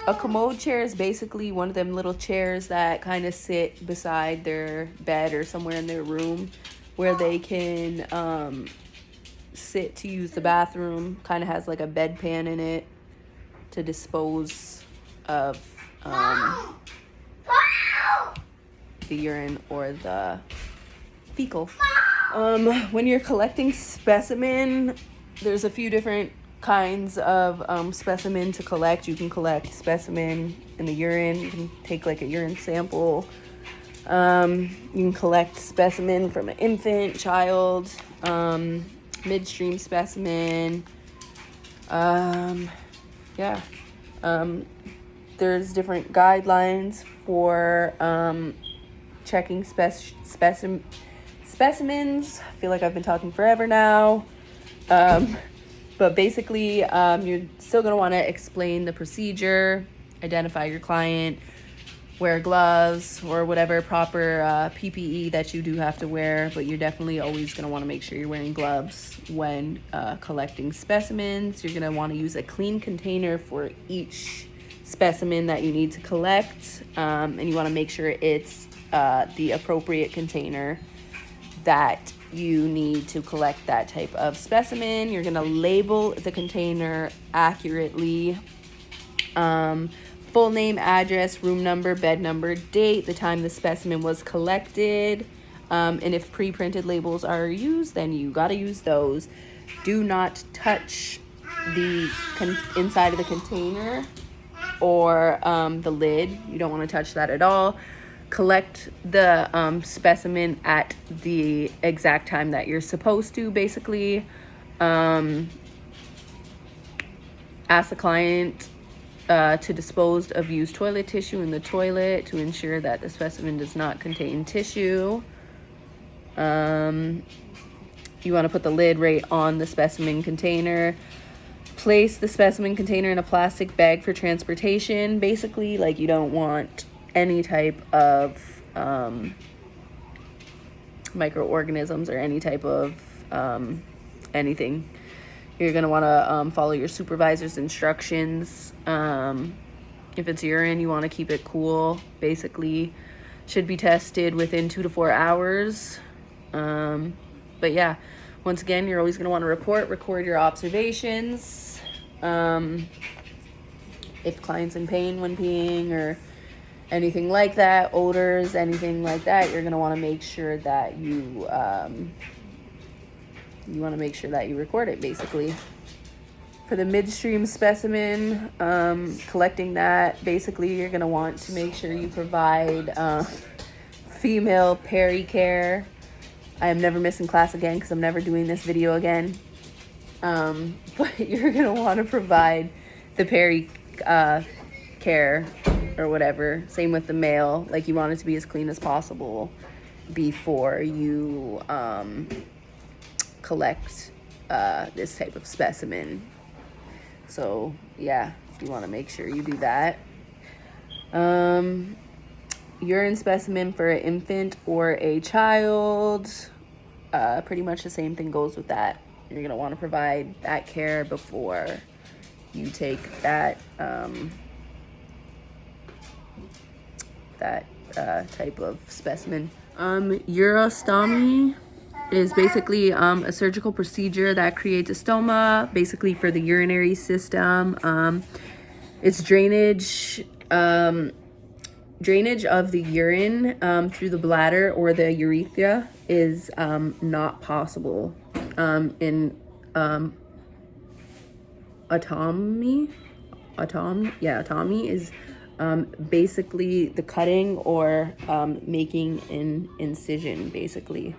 A commode chair is basically one of them little chairs that kind of sit beside their bed or somewhere in their room where they can sit to use the bathroom. Kind of has like a bedpan in it to dispose of the urine or the fecal. When you're collecting specimen, there's a few different kinds of specimen to collect. You can collect specimen in the urine. You can take like a urine sample. You can collect specimen from an infant, child, midstream specimen. There's different guidelines for checking specimens. I feel like I've been talking forever now. But basically, you're still going to want to explain the procedure, identify your client, wear gloves or whatever proper PPE that you do have to wear, but you're definitely always going to want to make sure you're wearing gloves when collecting specimens. You're going to want to use a clean container for each specimen that you need to collect, and you want to make sure it's the appropriate container that you need to collect that type of specimen. You're going to label the container accurately. Full name, address, room number, bed number, date, the time the specimen was collected. And if pre-printed labels are used, then you got to use those. Do not touch the inside of the container or the lid. You don't want to touch that at all. Collect the specimen at the exact time that you're supposed to, basically. Ask the client to dispose of used toilet tissue in the toilet to ensure that the specimen does not contain tissue. You want to put the lid right on the specimen container. Place the specimen container in a plastic bag for transportation. Basically, like, you don't want any type of microorganisms or any type of anything. You're going to want to follow your supervisor's instructions. If it's urine, you want to keep it cool. Basically, should be tested within 2 to 4 hours. But yeah, once again, you're always going to want to record your observations. If client's in pain when peeing or anything like that, odors, anything like that, you're going to want to make sure that you record it, basically. For the midstream specimen, collecting that, basically you're going to want to make sure you provide female peri-care. I am never missing class again because I'm never doing this video again. But you're going to want to provide the care or whatever. Same with the male. Like, you want it to be as clean as possible before you collect this type of specimen. So yeah, you want to make sure you do that. Urine specimen for an infant or a child, pretty much the same thing goes with that. You're going to want to provide that care before you take that type of specimen. Urostomy is basically a surgical procedure that creates a stoma, basically for the urinary system. It's drainage of the urine through the bladder or the urethra is not possible. In otomy is basically the cutting or making an incision, basically.